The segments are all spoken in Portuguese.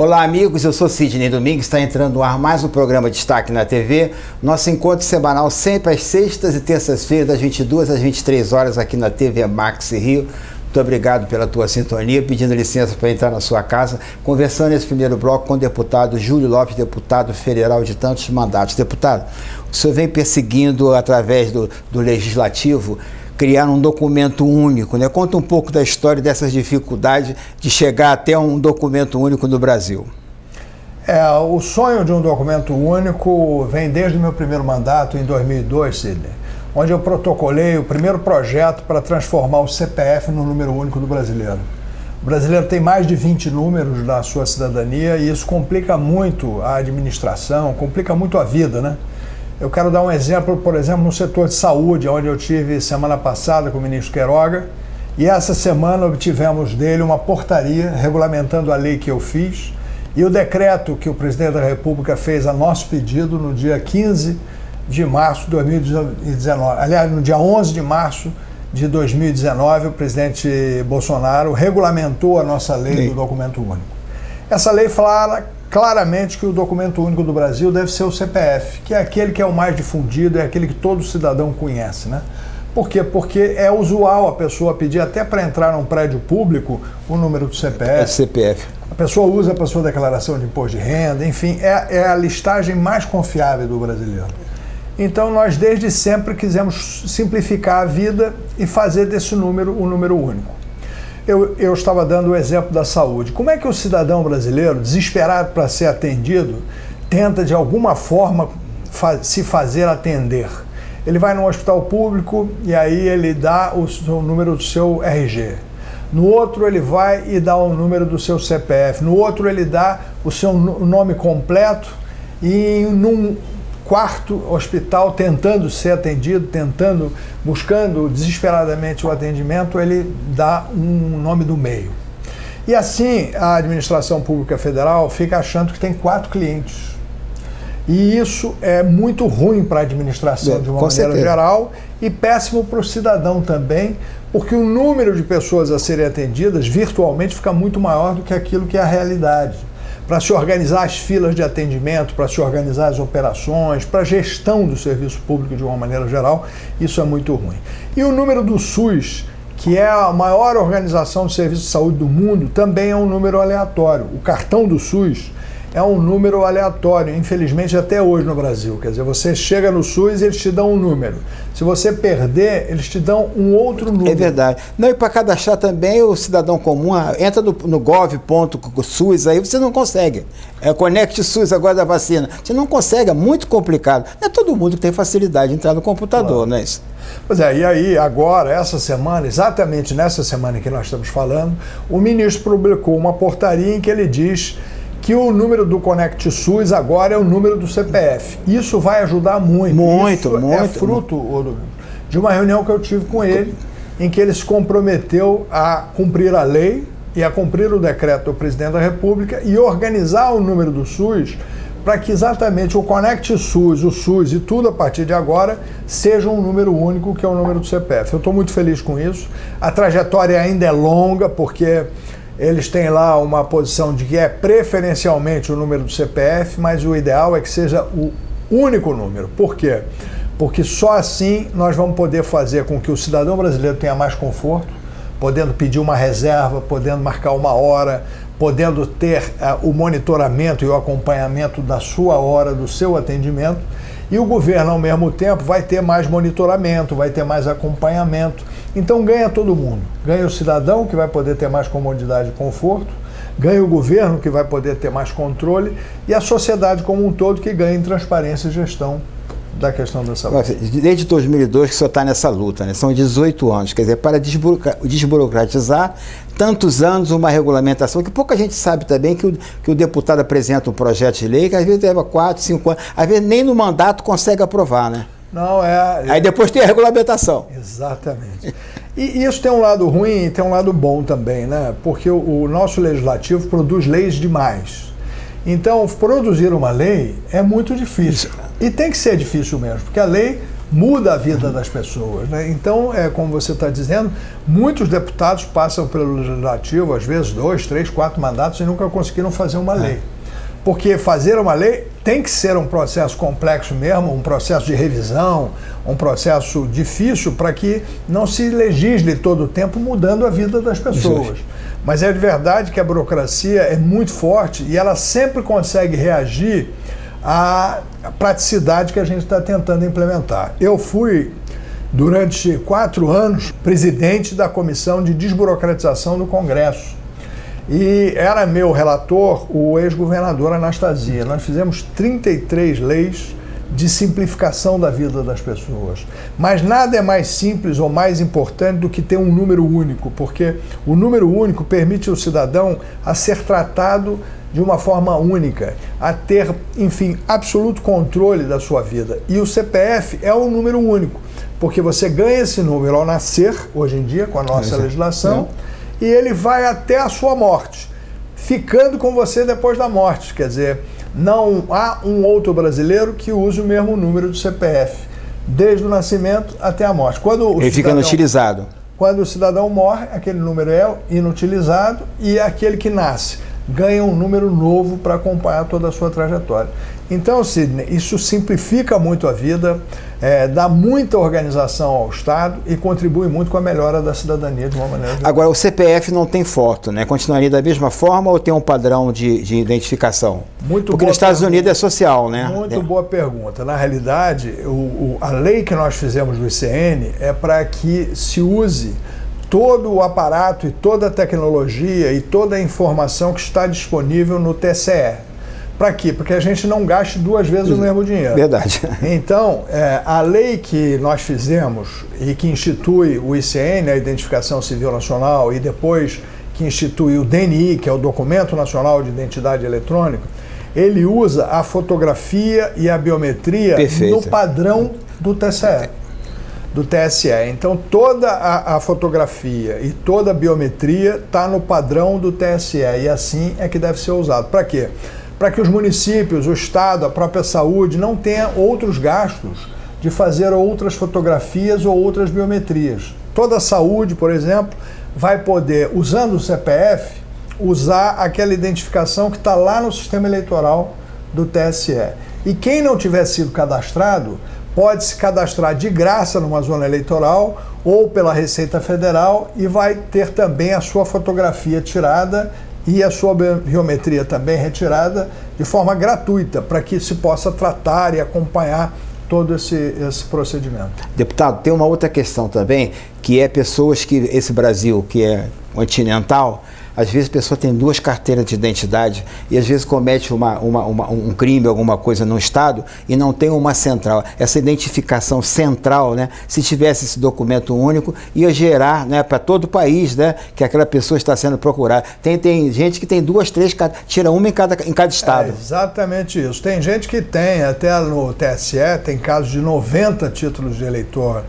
Olá, amigos, eu sou Sidney Domingues, está entrando no ar mais um programa Destaque na TV. Nosso encontro semanal sempre às sextas e terças-feiras, das 22 às 23 horas, aqui na TV Max Rio. Muito obrigado pela tua sintonia, pedindo licença para entrar na sua casa, conversando nesse primeiro bloco com o deputado Júlio Lopes, deputado federal de tantos mandatos. Deputado, o senhor vem perseguindo, através do Legislativo, criar um documento único, né? Conta um pouco da história dessas dificuldades de chegar até um documento único no Brasil. O sonho de um documento único vem desde o meu primeiro mandato, em 2002, Sidney, onde eu protocolei o primeiro projeto para transformar o CPF no número único do brasileiro. O brasileiro tem mais de 20 números na sua cidadania e isso complica muito a administração, complica muito a vida, né? Eu quero dar um exemplo, por exemplo, no setor de saúde, onde eu tive semana passada com o ministro Queiroga, e essa semana obtivemos dele uma portaria regulamentando a lei que eu fiz e o decreto que o presidente da República fez a nosso pedido no dia 15 de março de 2019. Aliás, no dia 11 de março de 2019, o presidente Bolsonaro regulamentou a nossa lei do documento único. Essa lei fala claramente que o documento único do Brasil deve ser o CPF, que é aquele que é o mais difundido, é aquele que todo cidadão conhece, né? Por quê? Porque é usual a pessoa pedir até para entrar num prédio público o número do CPF. A pessoa usa para sua declaração de imposto de renda, enfim, é a listagem mais confiável do brasileiro. Então nós desde sempre quisemos simplificar a vida e fazer desse número um número único. Eu estava dando o exemplo da saúde. Como é que o cidadão brasileiro, desesperado para ser atendido, tenta de alguma forma se fazer atender? Ele vai num hospital público e aí ele dá o número do seu RG. No outro ele vai e dá o número do seu CPF. No outro ele dá o seu nome completo e num quarto hospital tentando ser atendido, buscando desesperadamente o atendimento, ele dá um nome do meio. E assim a administração pública federal fica achando que tem 4 clientes. E isso é muito ruim para a administração de uma maneira geral e péssimo para o cidadão também, porque o número de pessoas a serem atendidas virtualmente fica muito maior do que aquilo que é a realidade. Para se organizar as filas de atendimento, para se organizar as operações, para a gestão do serviço público de uma maneira geral, isso é muito ruim. E o número do SUS, que é a maior organização de serviço de saúde do mundo, também é um número aleatório. O cartão do SUS é um número aleatório, infelizmente até hoje no Brasil. Quer dizer, você chega no SUS e eles te dão um número. Se você perder, eles te dão um outro número. É verdade. Não, e para cadastrar também o cidadão comum, entra no gov.sus, aí você não consegue. Conect SUS agora da vacina. Você não consegue, é muito complicado. Não é todo mundo que tem facilidade de entrar no computador, não é isso? Pois é, e aí agora, essa semana, exatamente nessa semana que nós estamos falando, o ministro publicou uma portaria em que ele diz que o número do Conect SUS agora é o número do CPF. Isso vai ajudar muito. Isso é fruto de uma reunião que eu tive com ele, em que ele se comprometeu a cumprir a lei e a cumprir o decreto do presidente da República e organizar o número do SUS para que exatamente o Conect SUS, o SUS e tudo a partir de agora seja um número único, que é o número do CPF. Eu estou muito feliz com isso. A trajetória ainda é longa, porque eles têm lá uma posição de que é preferencialmente o número do CPF, mas o ideal é que seja o único número. Por quê? Porque só assim nós vamos poder fazer com que o cidadão brasileiro tenha mais conforto, podendo pedir uma reserva, podendo marcar uma hora, podendo ter o monitoramento e o acompanhamento da sua hora, do seu atendimento, e o governo, ao mesmo tempo, vai ter mais monitoramento, vai ter mais acompanhamento. Então ganha todo mundo. Ganha o cidadão, que vai poder ter mais comodidade e conforto, ganha o governo, que vai poder ter mais controle, e a sociedade como um todo, que ganha em transparência e gestão da questão da saúde. Desde 2002 que o senhor está nessa luta, né? São 18 anos, quer dizer, para desburocratizar tantos anos uma regulamentação, que pouca gente sabe também que o deputado apresenta um projeto de lei que às vezes leva 4, 5 anos, às vezes nem no mandato consegue aprovar, né? Aí depois tem a regulamentação. Exatamente. E isso tem um lado ruim e tem um lado bom também, né? Porque o nosso legislativo produz leis demais. Então, produzir uma lei é muito difícil. E tem que ser difícil mesmo, porque a lei muda a vida das pessoas, né? Então, como você está dizendo, muitos deputados passam pelo legislativo, às vezes 2, 3, 4 mandatos e nunca conseguiram fazer uma lei. Porque fazer uma lei tem que ser um processo complexo mesmo, um processo de revisão, um processo difícil para que não se legisle todo o tempo mudando a vida das pessoas. Mas é de verdade que a burocracia é muito forte e ela sempre consegue reagir à praticidade que a gente está tentando implementar. Eu fui, durante 4 anos, presidente da Comissão de Desburocratização do Congresso. E era meu relator o ex-governador Anastasia. Nós fizemos 33 leis de simplificação da vida das pessoas. Mas nada é mais simples ou mais importante do que ter um número único, porque o número único permite ao cidadão a ser tratado de uma forma única, a ter, enfim, absoluto controle da sua vida. E o CPF é um número único, porque você ganha esse número ao nascer, hoje em dia, com a nossa legislação, e ele vai até a sua morte, ficando com você depois da morte. Quer dizer, não há um outro brasileiro que use o mesmo número do CPF, desde o nascimento até a morte. Ele fica inutilizado. Quando o cidadão morre, aquele número é inutilizado e aquele que nasce ganha um número novo para acompanhar toda a sua trajetória. Então, Sidney, isso simplifica muito a vida, dá muita organização ao Estado e contribui muito com a melhora da cidadania de uma maneira geral. Agora, o CPF não tem foto, né? Continuaria da mesma forma ou tem um padrão de identificação? Porque nos Estados Unidos é social, né? Muito boa pergunta. Na realidade, a lei que nós fizemos do ICN é para que se use todo o aparato e toda a tecnologia e toda a informação que está disponível no TCE. Para quê? Porque a gente não gaste 2 vezes o mesmo dinheiro. Verdade. Então, a lei que nós fizemos e que institui o ICN, a Identificação Civil Nacional, e depois que institui o DNI, que é o Documento Nacional de Identidade Eletrônica, ele usa a fotografia e a biometria no padrão do TCE. Do TSE. Então, toda a fotografia e toda a biometria está no padrão do TSE e assim é que deve ser usado. Para quê? Para que os municípios, o Estado, a própria saúde não tenha outros gastos de fazer outras fotografias ou outras biometrias. Toda a saúde, por exemplo, vai poder, usando o CPF, usar aquela identificação que está lá no sistema eleitoral do TSE. E quem não tiver sido cadastrado pode se cadastrar de graça numa zona eleitoral ou pela Receita Federal e vai ter também a sua fotografia tirada e a sua biometria também retirada de forma gratuita, para que se possa tratar e acompanhar todo esse procedimento. Deputado, tem uma outra questão também, que é pessoas que, esse Brasil que é continental, às vezes a pessoa tem 2 carteiras de identidade e às vezes comete um crime, alguma coisa no estado e não tem uma central. Essa identificação central, né, se tivesse esse documento único, ia gerar, né, para todo o país, né, que aquela pessoa está sendo procurada. Tem gente que tem 2, 3, tira uma em cada estado. É exatamente isso. Tem gente que tem, até no TSE, tem casos de 90 títulos de eleitor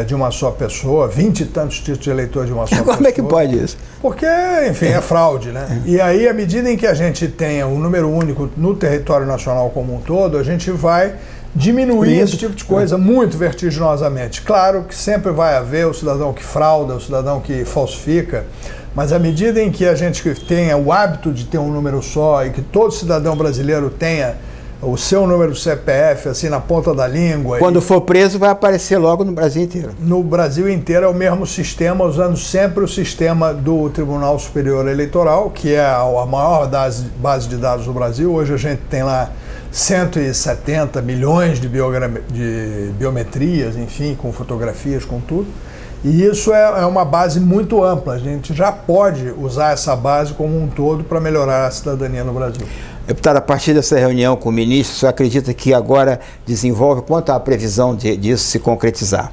de uma só pessoa, 20 e tantos títulos de eleitor de uma só pessoa. Como é que pode isso? Porque, enfim, é fraude, né? E aí, à medida em que a gente tenha um número único no território nacional como um todo, a gente vai diminuir esse tipo de coisa muito vertiginosamente. Claro que sempre vai haver o cidadão que frauda, o cidadão que falsifica, mas à medida em que a gente tenha o hábito de ter um número só e que todo cidadão brasileiro tenha o seu número do CPF, assim, na ponta da língua. Quando for preso, vai aparecer logo no Brasil inteiro. No Brasil inteiro é o mesmo sistema, usando sempre o sistema do Tribunal Superior Eleitoral, que é a maior base de dados do Brasil. Hoje a gente tem lá 170 milhões de biometrias, enfim, com fotografias, com tudo. E isso é uma base muito ampla. A gente já pode usar essa base como um todo para melhorar a cidadania no Brasil. Deputado, a partir dessa reunião com o ministro, o senhor acredita que agora desenvolve quanto à previsão disso se concretizar?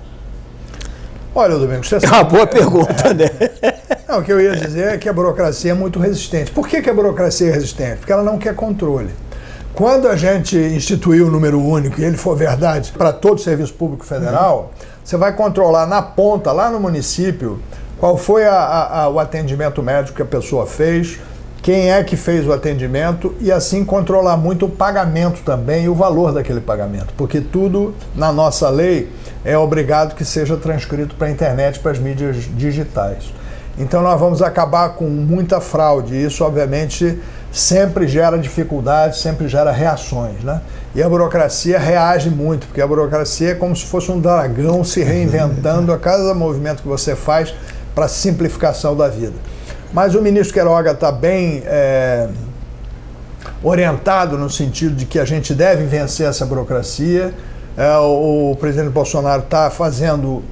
Olha, Domingos, você sabe, é uma boa pergunta, né? Não, o que eu ia dizer é que a burocracia é muito resistente. Por que a burocracia é resistente? Porque ela não quer controle. Quando a gente instituir o número único e ele for verdade para todo o serviço público federal, você vai controlar na ponta, lá no município, qual foi o atendimento médico que a pessoa fez, quem é que fez o atendimento e assim controlar muito o pagamento também e o valor daquele pagamento, porque tudo na nossa lei é obrigado que seja transcrito para a internet, para as mídias digitais. Então nós vamos acabar com muita fraude e isso obviamente sempre gera dificuldades, sempre gera reações, né? E a burocracia reage muito, porque a burocracia é como se fosse um dragão se reinventando a cada movimento que você faz para a simplificação da vida. Mas o ministro Queiroga está bem orientado no sentido de que a gente deve vencer essa burocracia. O presidente Bolsonaro está fazendo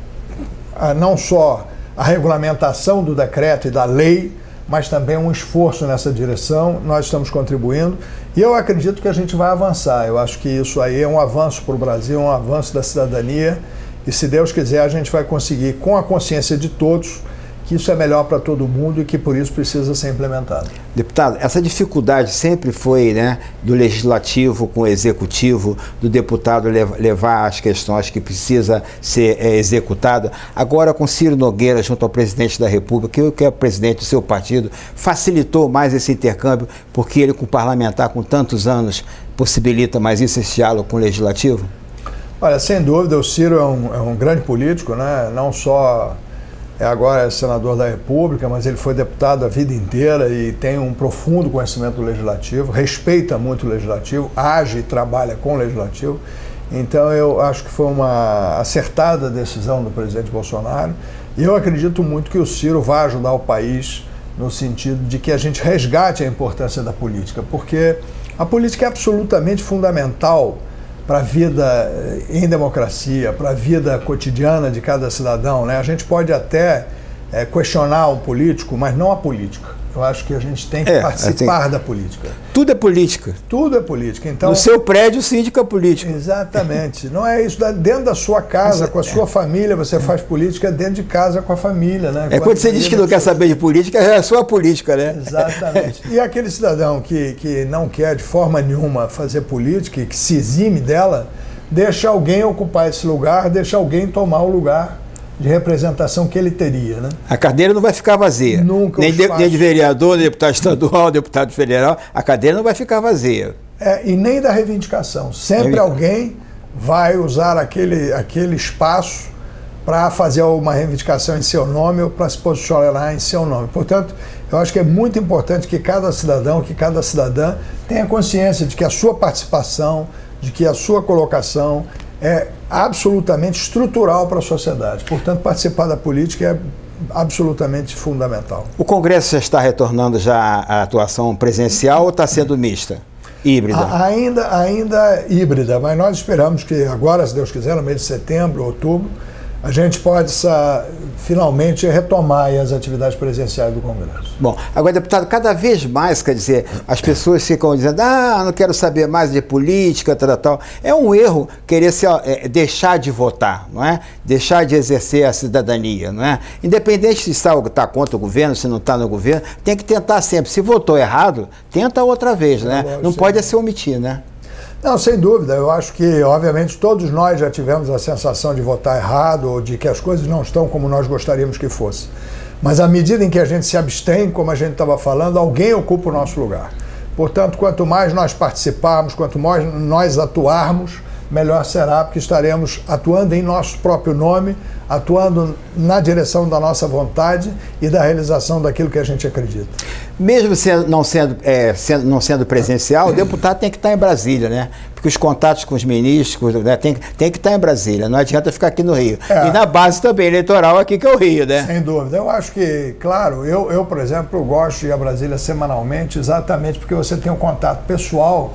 não só a regulamentação do decreto e da lei, mas também um esforço nessa direção. Nós estamos contribuindo e eu acredito que a gente vai avançar. Eu acho que isso aí é um avanço para o Brasil, um avanço da cidadania e, se Deus quiser, a gente vai conseguir, com a consciência de todos, que isso é melhor para todo mundo e que por isso precisa ser implementado. Deputado, essa dificuldade sempre foi, né, do legislativo com o executivo, do deputado levar as questões que precisa ser executada. Agora com Ciro Nogueira junto ao presidente da República, que é o presidente do seu partido, facilitou mais esse intercâmbio, porque ele com o parlamentar com tantos anos possibilita mais isso, esse diálogo com o legislativo? Olha, sem dúvida, o Ciro é um grande político, né? Não só agora é senador da República, mas ele foi deputado a vida inteira e tem um profundo conhecimento do Legislativo, respeita muito o Legislativo, age e trabalha com o Legislativo. Então eu acho que foi uma acertada decisão do presidente Bolsonaro e eu acredito muito que o Ciro vai ajudar o país no sentido de que a gente resgate a importância da política, porque a política é absolutamente fundamental para a vida em democracia, para a vida cotidiana de cada cidadão, né? A gente pode até questionar o político, mas não a política. Eu acho que a gente tem que participar da política. Tudo é política. Tudo é política. Então, no seu prédio, o síndico é político. Exatamente. Não é isso. Dentro da sua casa, com a sua família, você faz política dentro de casa com a família, né? Quando você diz que não quer saber de política, é a sua política, né? Exatamente. E aquele cidadão que não quer de forma nenhuma fazer política e que se exime dela, deixa alguém ocupar esse lugar, deixa alguém tomar o lugar de representação que ele teria, né? A cadeira não vai ficar vazia. Nunca. Nem de vereador, nem deputado estadual, deputado federal. A cadeira não vai ficar vazia. E nem da reivindicação. Sempre alguém vai usar aquele espaço para fazer uma reivindicação em seu nome ou para se posicionar em seu nome. Portanto, eu acho que é muito importante que cada cidadão, que cada cidadã tenha consciência de que a sua participação, de que a sua colocação é absolutamente estrutural para a sociedade. Portanto, participar da política é absolutamente fundamental. O Congresso já está retornando já à atuação presencial ou está sendo mista? Híbrida? Ainda híbrida, mas nós esperamos que agora, se Deus quiser, no mês de setembro, outubro, a gente possa finalmente retomar as atividades presenciais do Congresso. Bom, agora, deputado, cada vez mais, quer dizer, as pessoas ficam dizendo, não quero saber mais de política, tal. É um erro querer deixar de votar, não é? Deixar de exercer a cidadania, não é? Independente se está contra o governo, se não está no governo, tem que tentar sempre. Se votou errado, tenta outra vez, né? Não pode se omitir, né? Não, sem dúvida. Eu acho que, obviamente, todos nós já tivemos a sensação de votar errado ou de que as coisas não estão como nós gostaríamos que fosse. Mas à medida em que a gente se abstém, como a gente estava falando, alguém ocupa o nosso lugar. Portanto, quanto mais nós participarmos, quanto mais nós atuarmos, melhor será, porque estaremos atuando em nosso próprio nome, atuando na direção da nossa vontade e da realização daquilo que a gente acredita. Mesmo não sendo presencial, o deputado tem que estar em Brasília, né? Porque os contatos com os ministros, né, tem que estar em Brasília, não adianta ficar aqui no Rio. E na base também eleitoral aqui que é o Rio, né? Sem dúvida. Eu acho que, claro, eu por exemplo, gosto de ir a Brasília semanalmente, exatamente porque você tem um contato pessoal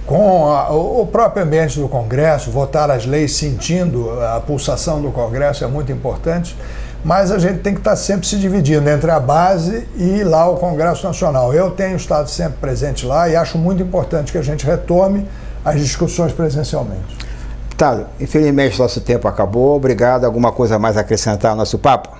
com o próprio ambiente do Congresso, votar as leis sentindo a pulsação do Congresso é muito importante, mas a gente tem que estar sempre se dividindo entre a base e lá o Congresso Nacional. Eu tenho estado sempre presente lá e acho muito importante que a gente retome as discussões presencialmente. Deputado, infelizmente nosso tempo acabou. Obrigado. Alguma coisa mais a acrescentar ao nosso papo?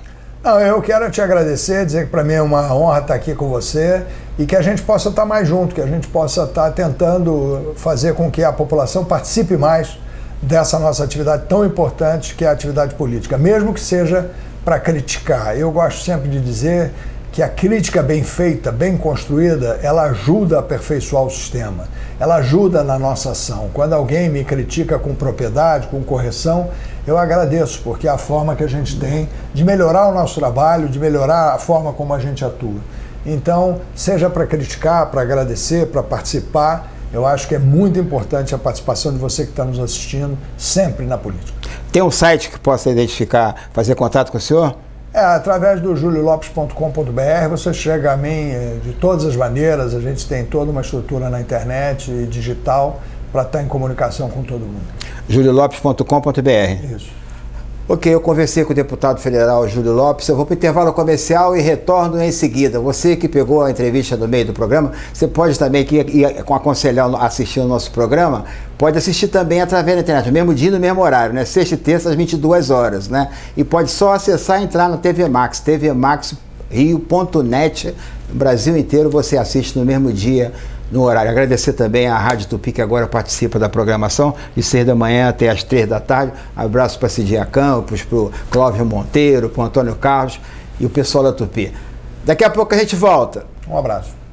Não, eu quero te agradecer, dizer que para mim é uma honra estar aqui com você e que a gente possa estar mais junto, que a gente possa estar tentando fazer com que a população participe mais dessa nossa atividade tão importante que é a atividade política, mesmo que seja para criticar. Eu gosto sempre de dizer que a crítica bem feita, bem construída, ela ajuda a aperfeiçoar o sistema, ela ajuda na nossa ação. Quando alguém me critica com propriedade, com correção, eu agradeço, porque é a forma que a gente tem de melhorar o nosso trabalho, de melhorar a forma como a gente atua. Então, seja para criticar, para agradecer, para participar, eu acho que é muito importante a participação de você que está nos assistindo, sempre na política. Tem um site que possa identificar, fazer contato com o senhor? Através do juliolopes.com.br você chega a mim de todas as maneiras, a gente tem toda uma estrutura na internet e digital para estar em comunicação com todo mundo. juliolopes.com.br. Isso. Ok, eu conversei com o deputado federal Júlio Lopes, eu vou para o intervalo comercial e retorno em seguida. Você que pegou a entrevista no meio do programa, você pode também aconselhar assistir o nosso programa, pode assistir também através da internet, no mesmo dia, no mesmo horário, né? Sexta e terça às 22 horas, né? E pode só acessar e entrar no TV Max, tvmaxrio.net, no Brasil inteiro você assiste no mesmo dia, no horário. Agradecer também à Rádio Tupi, que agora participa da programação, de 6 da manhã até as 3 da tarde. Abraço para Cidinha Campos, para o Clóvis Monteiro, para o Antônio Carlos e o pessoal da Tupi. Daqui a pouco a gente volta. Um abraço.